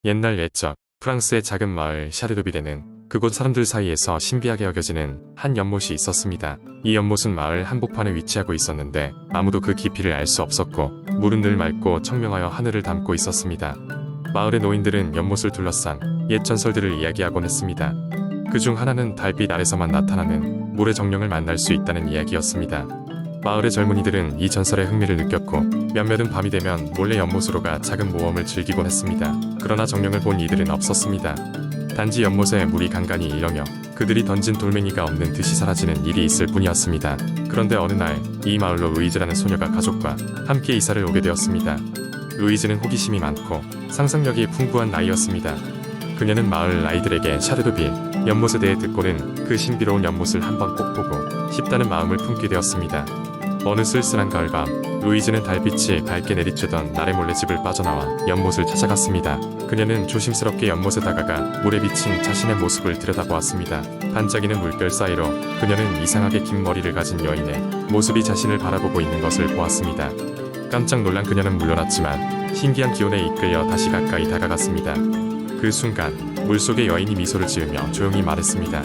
옛날 옛적 프랑스의 작은 마을 샤르르빌에는 그곳 사람들 사이에서 신비하게 여겨지는 한 연못이 있었습니다. 이 연못은 마을 한복판에 위치하고 있었는데 아무도 그 깊이를 알 수 없었고 물은 늘 맑고 청명하여 하늘을 담고 있었습니다. 마을의 노인들은 연못을 둘러싼 옛 전설들을 이야기하곤 했습니다. 그중 하나는 달빛 아래서만 나타나는 물의 정령을 만날 수 있다는 이야기였습니다. 마을의 젊은이들은 이 전설에 흥미를 느꼈고 몇몇은 밤이 되면 몰래 연못으로 가 작은 모험을 즐기곤 했습니다. 그러나 정령을 본 이들은 없었습니다. 단지 연못에 물이 간간히 일렁여 그들이 던진 돌멩이가 없는 듯이 사라지는 일이 있을 뿐이었습니다. 그런데 어느 날 이 마을로 루이즈라는 소녀가 가족과 함께 이사를 오게 되었습니다. 루이즈는 호기심이 많고 상상력이 풍부한 아이였습니다. 그녀는 마을 아이들에게 샤르르빌 연못에 대해 듣고는 그 신비로운 연못을 한번 꼭 보고 싶다는 마음을 품게 되었습니다. 어느 쓸쓸한 가을밤 루이즈는 달빛이 밝게 내리쬐던 날의 몰래 집을 빠져나와 연못을 찾아갔습니다. 그녀는 조심스럽게 연못에 다가가 물에 비친 자신의 모습을 들여다보았습니다. 반짝이는 물결 사이로 그녀는 이상하게 긴 머리를 가진 여인의 모습이 자신을 바라보고 있는 것을 보았습니다. 깜짝 놀란 그녀는 물러났지만 신기한 기운에 이끌려 다시 가까이 다가갔습니다. 그 순간 물속의 여인이 미소를 지으며 조용히 말했습니다.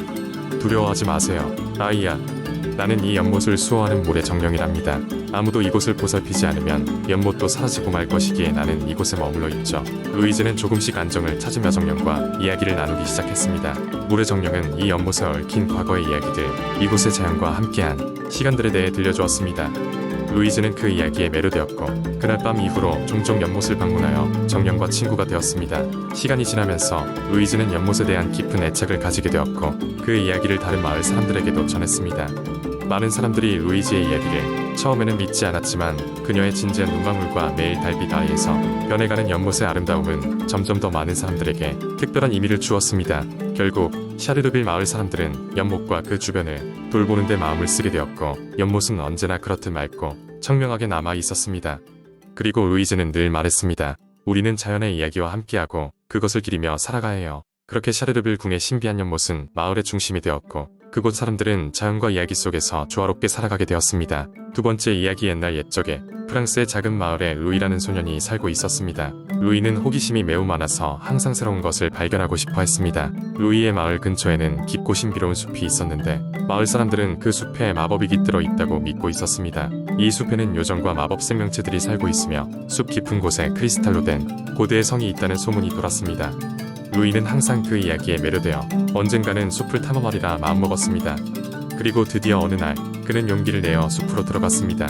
두려워하지 마세요, 아이야. 나는 이 연못을 수호하는 물의 정령이랍니다. 아무도 이곳을 보살피지 않으면 연못도 사라지고 말 것이기에 나는 이곳에 머물러 있죠. 루이즈는 조금씩 안정을 찾으며 정령과 이야기를 나누기 시작했습니다. 물의 정령은 이 연못에 얽힌 과거의 이야기들, 이곳의 자연과 함께한 시간들에 대해 들려주었습니다. 루이즈는 그 이야기에 매료되었고 그날 밤 이후로 종종 연못을 방문하여 정령과 친구가 되었습니다. 시간이 지나면서 루이즈는 연못에 대한 깊은 애착을 가지게 되었고 그 이야기를 다른 마을 사람들에게도 전했습니다. 많은 사람들이 루이즈의 이야기를 처음에는 믿지 않았지만 그녀의 진지한 눈망울과 매일 달빛 아래에서 변해가는 연못의 아름다움은 점점 더 많은 사람들에게 특별한 의미를 주었습니다. 결국 샤르르빌 마을 사람들은 연못과 그 주변을 돌보는 데 마음을 쓰게 되었고 연못은 언제나 그렇듯 맑고 청명하게 남아 있었습니다. 그리고 루이즈는 늘 말했습니다. 우리는 자연의 이야기와 함께하고 그것을 기리며 살아가야 해요. 그렇게 샤르르빌 궁의 신비한 연못은 마을의 중심이 되었고 그곳 사람들은 자연과 이야기 속에서 조화롭게 살아가게 되었습니다. 두 번째 이야기 옛날 옛적에 프랑스의 작은 마을에 루이라는 소년이 살고 있었습니다. 루이는 호기심이 매우 많아서 항상 새로운 것을 발견하고 싶어 했습니다. 루이의 마을 근처에는 깊고 신비로운 숲이 있었는데 마을 사람들은 그 숲에 마법이 깃들어 있다고 믿고 있었습니다. 이 숲에는 요정과 마법 생명체들이 살고 있으며 숲 깊은 곳에 크리스탈로 된 고대의 성이 있다는 소문이 돌았습니다. 루이는 항상 그 이야기에 매료되어 언젠가는 숲을 탐험하리라 마음먹었습니다. 그리고 드디어 어느 날 그는 용기를 내어 숲으로 들어갔습니다.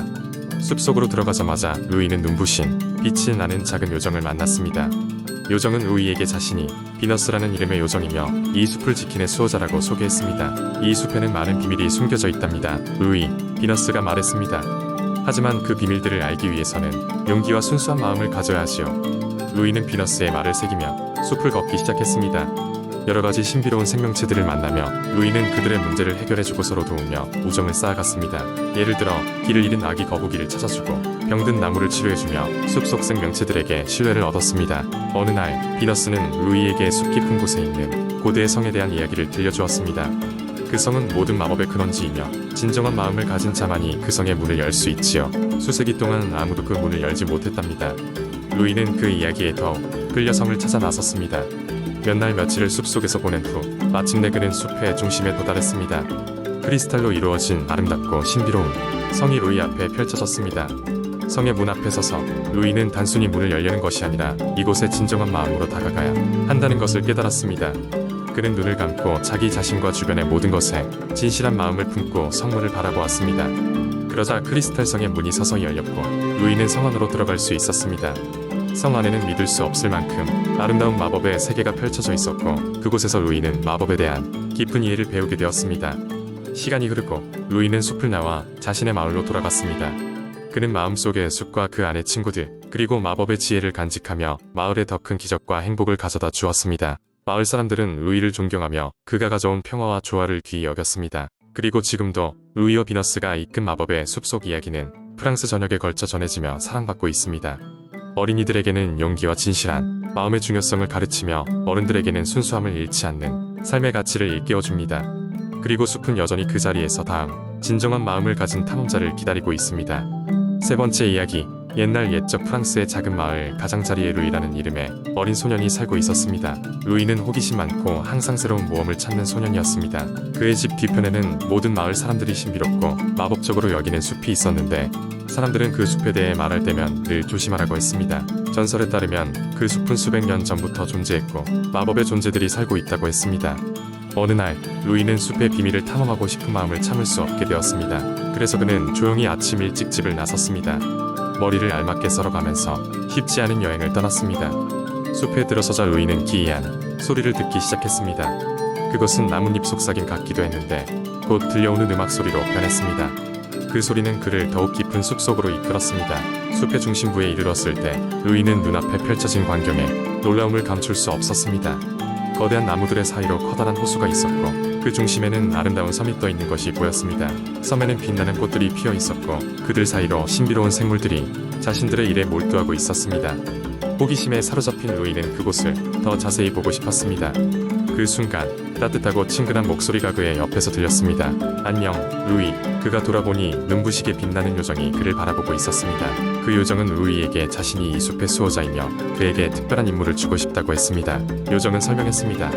숲속으로 들어가자마자 루이는 눈부신 빛이 나는 작은 요정을 만났습니다. 요정은 루이에게 자신이 비너스라는 이름의 요정이며 이 숲을 지키는 수호자라고 소개했습니다. 이 숲에는 많은 비밀이 숨겨져 있답니다. 루이, 비너스가 말했습니다. 하지만 그 비밀들을 알기 위해서는 용기와 순수한 마음을 가져야 하지요. 루이는 비너스의 말을 새기며 숲을 걷기 시작했습니다. 여러가지 신비로운 생명체들을 만나며 루이는 그들의 문제를 해결해주고 서로 도우며 우정을 쌓아갔습니다. 예를 들어 길을 잃은 아기 거북이를 찾아주고 병든 나무를 치료해주며 숲속 생명체들에게 신뢰를 얻었습니다. 어느 날 비너스는 루이에게 숲 깊은 곳에 있는 고대의 성에 대한 이야기를 들려주었습니다. 그 성은 모든 마법의 근원지이며 진정한 마음을 가진 자만이 그 성의 문을 열 수 있지요. 수세기 동안 아무도 그 문을 열지 못했답니다. 루이는 그 이야기에 더욱 끌려 성을 찾아 나섰습니다. 몇 날 며칠을 숲속에서 보낸 후 마침내 그는 숲의 중심에 도달했습니다. 크리스탈로 이루어진 아름답고 신비로운 성이 루이 앞에 펼쳐졌습니다. 성의 문 앞에 서서 루이는 단순히 문을 열려는 것이 아니라 이곳에 진정한 마음으로 다가가야 한다는 것을 깨달았습니다. 그는 눈을 감고 자기 자신과 주변의 모든 것에 진실한 마음을 품고 성문을 바라보았습니다. 그러자 크리스탈 성의 문이 서서히 열렸고 루이는 성 안으로 들어갈 수 있었습니다. 성 안에는 믿을 수 없을 만큼 아름다운 마법의 세계가 펼쳐져 있었고 그곳에서 루이는 마법에 대한 깊은 이해를 배우게 되었습니다. 시간이 흐르고 루이는 숲을 나와 자신의 마을로 돌아갔습니다. 그는 마음속에 숲과 그 안의 친구들 그리고 마법의 지혜를 간직하며 마을에 더 큰 기적과 행복을 가져다 주었습니다. 마을 사람들은 루이를 존경하며 그가 가져온 평화와 조화를 귀히 여겼습니다. 그리고 지금도 루이와 비너스가 이끈 마법의 숲속 이야기는 프랑스 전역에 걸쳐 전해지며 사랑받고 있습니다. 어린이들에게는 용기와 진실한 마음의 중요성을 가르치며 어른들에게는 순수함을 잃지 않는 삶의 가치를 일깨워줍니다. 그리고 숲은 여전히 그 자리에서 다음 진정한 마음을 가진 탐험자를 기다리고 있습니다. 세 번째 이야기, 옛날 옛적 프랑스의 작은 마을 가장자리에 루이라는 이름의 어린 소년이 살고 있었습니다. 루이는 호기심 많고 항상 새로운 모험을 찾는 소년이었습니다. 그의 집 뒤편에는 모든 마을 사람들이 신비롭고 마법적으로 여기는 숲이 있었는데 사람들은 그 숲에 대해 말할 때면 늘 조심하라고 했습니다. 전설에 따르면 그 숲은 수백 년 전부터 존재했고 마법의 존재들이 살고 있다고 했습니다. 어느 날 루이는 숲의 비밀을 탐험하고 싶은 마음을 참을 수 없게 되었습니다. 그래서 그는 조용히 아침 일찍 집을 나섰습니다. 머리를 알맞게 썰어가면서 쉽지 않은 여행을 떠났습니다. 숲에 들어서자 루이는 기이한 소리를 듣기 시작했습니다. 그것은 나뭇잎 속삭임 같기도 했는데 곧 들려오는 음악 소리로 변했습니다. 그 소리는 그를 더욱 깊은 숲속으로 이끌었습니다. 숲의 중심부에 이르렀을 때 루이는 눈앞에 펼쳐진 광경에 놀라움을 감출 수 없었습니다. 거대한 나무들의 사이로 커다란 호수가 있었고 그 중심에는 아름다운 섬이 떠 있는 것이 보였습니다. 섬에는 빛나는 꽃들이 피어 있었고 그들 사이로 신비로운 생물들이 자신들의 일에 몰두하고 있었습니다. 호기심에 사로잡힌 루이는 그곳을 더 자세히 보고 싶었습니다. 그 순간 따뜻하고 친근한 목소리가 그의 옆에서 들렸습니다. 안녕, 루이. 그가 돌아보니 눈부시게 빛나는 요정이 그를 바라보고 있었습니다. 그 요정은 루이에게 자신이 이 숲의 수호자이며 그에게 특별한 임무를 주고 싶다고 했습니다. 요정은 설명했습니다.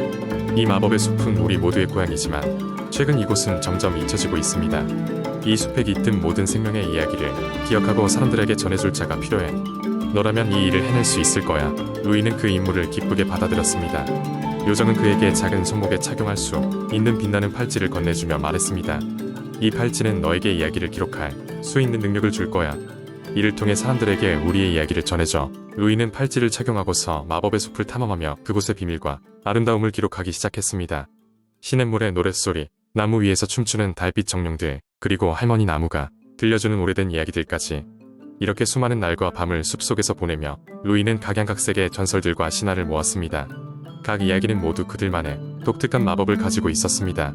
이 마법의 숲은 우리 모두의 고향이지만 최근 이곳은 점점 잊혀지고 있습니다. 이 숲에 깃든 모든 생명의 이야기를 기억하고 사람들에게 전해줄 자가 필요해. 너라면 이 일을 해낼 수 있을 거야. 루이는 그 임무를 기쁘게 받아들였습니다. 요정은 그에게 작은 손목에 착용할 수 있는 빛나는 팔찌를 건네주며 말했습니다. 이 팔찌는 너에게 이야기를 기록할 수 있는 능력을 줄 거야. 이를 통해 사람들에게 우리의 이야기를 전해줘. 루이는 팔찌를 착용하고서 마법의 숲을 탐험하며 그곳의 비밀과 아름다움을 기록하기 시작했습니다. 시냇물의 노랫소리, 나무 위에서 춤추는 달빛 정령들, 그리고 할머니 나무가 들려주는 오래된 이야기들까지. 이렇게 수많은 날과 밤을 숲속에서 보내며 루이는 각양각색의 전설들과 신화를 모았습니다. 각 이야기는 모두 그들만의 독특한 마법을 가지고 있었습니다.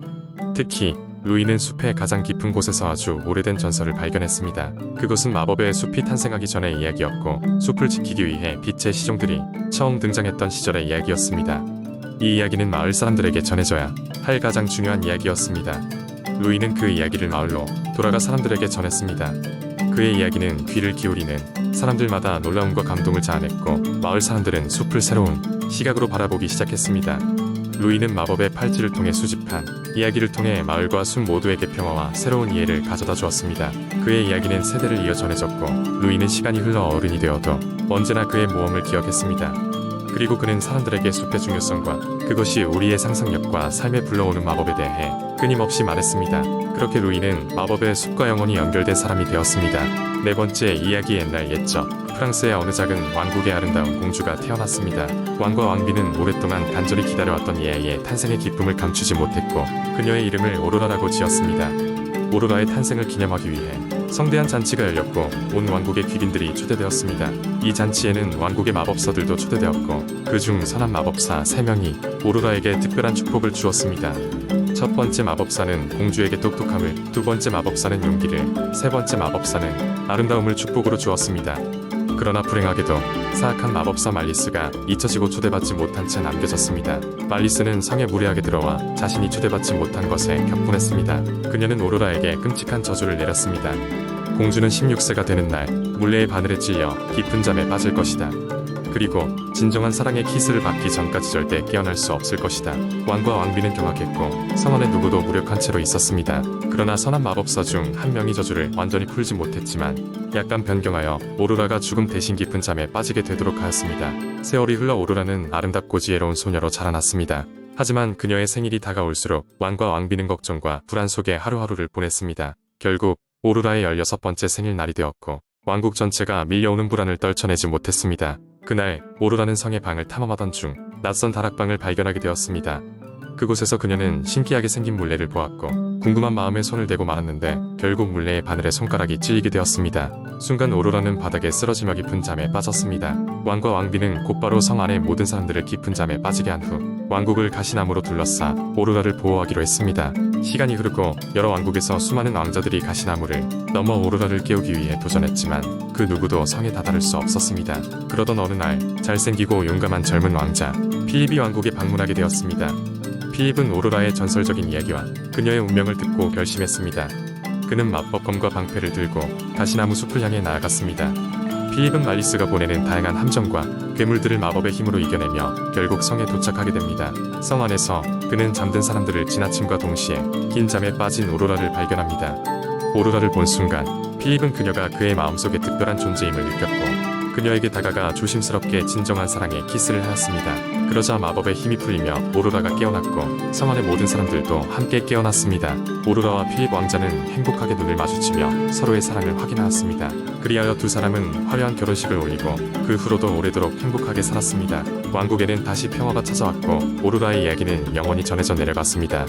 특히 루이는 숲의 가장 깊은 곳에서 아주 오래된 전설을 발견했습니다. 그것은 마법의 숲이 탄생하기 전의 이야기였고 숲을 지키기 위해 빛의 시종들이 처음 등장했던 시절의 이야기였습니다. 이 이야기는 마을 사람들에게 전해져야 할 가장 중요한 이야기였습니다. 루이는 그 이야기를 마을로 돌아가 사람들에게 전했습니다. 그의 이야기는 귀를 기울이는 사람들마다 놀라움과 감동을 자아냈고 마을 사람들은 숲을 새로운 시각으로 바라보기 시작했습니다. 루이는 마법의 팔찌를 통해 수집한 이야기를 통해 마을과 숲 모두에게 평화와 새로운 이해를 가져다 주었습니다. 그의 이야기는 세대를 이어 전해졌고 루이는 시간이 흘러 어른이 되어도 언제나 그의 모험을 기억했습니다. 그리고 그는 사람들에게 숲의 중요성과 그것이 우리의 상상력과 삶에 불러오는 마법에 대해 끊임없이 말했습니다. 그렇게 루이는 마법의 숲과 영원히 연결된 사람이 되었습니다. 네 번째 이야기. 옛날 옛적 프랑스의 어느 작은 왕국에 아름다운 공주가 태어났습니다. 왕과 왕비는 오랫동안 간절히 기다려왔던 이 아이의 탄생의 기쁨을 감추지 못했고 그녀의 이름을 오로라라고 지었습니다. 오로라의 탄생을 기념하기 위해 성대한 잔치가 열렸고 온 왕국의 귀빈들이 초대되었습니다. 이 잔치에는 왕국의 마법사들도 초대되었고 그중 선한 마법사 3명이 오로라에게 특별한 축복을 주었습니다. 첫 번째 마법사는 공주에게 똑똑함을, 두 번째 마법사는 용기를, 세 번째 마법사는 아름다움을 축복으로 주었습니다. 그러나 불행하게도 사악한 마법사 말리스가 잊혀지고 초대받지 못한 채 남겨졌습니다. 말리스는 성에 무례하게 들어와 자신이 초대받지 못한 것에 격분했습니다. 그녀는 오로라에게 끔찍한 저주를 내렸습니다. 공주는 16세가 되는 날 물레의 바늘에 찔려 깊은 잠에 빠질 것이다. 그리고 진정한 사랑의 키스를 받기 전까지 절대 깨어날 수 없을 것이다. 왕과 왕비는 경악했고 성원의 누구도 무력한 채로 있었습니다. 그러나 선한 마법사 중 한 명이 저주를 완전히 풀지 못했지만 약간 변경하여 오로라가 죽음 대신 깊은 잠에 빠지게 되도록 하였습니다. 세월이 흘러 오로라는 아름답고 지혜로운 소녀로 자라났습니다. 하지만 그녀의 생일이 다가올수록 왕과 왕비는 걱정과 불안 속에 하루하루를 보냈습니다. 결국 오로라의 16번째 생일날이 되었고 왕국 전체가 밀려오는 불안을 떨쳐내지 못했습니다. 그날 오로라는 성의 방을 탐험하던 중 낯선 다락방을 발견하게 되었습니다. 그곳에서 그녀는 신기하게 생긴 물레를 보았고 궁금한 마음에 손을 대고 말았는데 결국 물레의 바늘에 손가락이 찔리게 되었습니다. 순간 오로라는 바닥에 쓰러지며 깊은 잠에 빠졌습니다. 왕과 왕비는 곧바로 성 안의 모든 사람들을 깊은 잠에 빠지게 한 후 왕국을 가시나무로 둘러싸 오로라를 보호하기로 했습니다. 시간이 흐르고 여러 왕국에서 수많은 왕자들이 가시나무를 넘어 오로라를 깨우기 위해 도전했지만 그 누구도 성에 다다를 수 없었습니다. 그러던 어느 날 잘생기고 용감한 젊은 왕자 필립이 왕국에 방문하게 되었습니다. 필립은 오로라의 전설적인 이야기와 그녀의 운명을 듣고 결심했습니다. 그는 마법검과 방패를 들고 가시나무 숲을 향해 나아갔습니다. 필립은 말리스가 보내는 다양한 함정과 괴물들을 마법의 힘으로 이겨내며 결국 성에 도착하게 됩니다. 성 안에서 그는 잠든 사람들을 지나침과 동시에 긴 잠에 빠진 오로라를 발견합니다. 오로라를 본 순간 필립은 그녀가 그의 마음속에 특별한 존재임을 느꼈고 그녀에게 다가가 조심스럽게 진정한 사랑의 키스를 하였습니다. 그러자 마법의 힘이 풀리며 오로라가 깨어났고 성 안의 모든 사람들도 함께 깨어났습니다. 오로라와 필립 왕자는 행복하게 눈을 마주치며 서로의 사랑을 확인하였습니다. 그리하여 두 사람은 화려한 결혼식을 올리고 그 후로도 오래도록 행복하게 살았습니다. 왕국에는 다시 평화가 찾아왔고 오로라의 이야기는 영원히 전해져 내려갔습니다.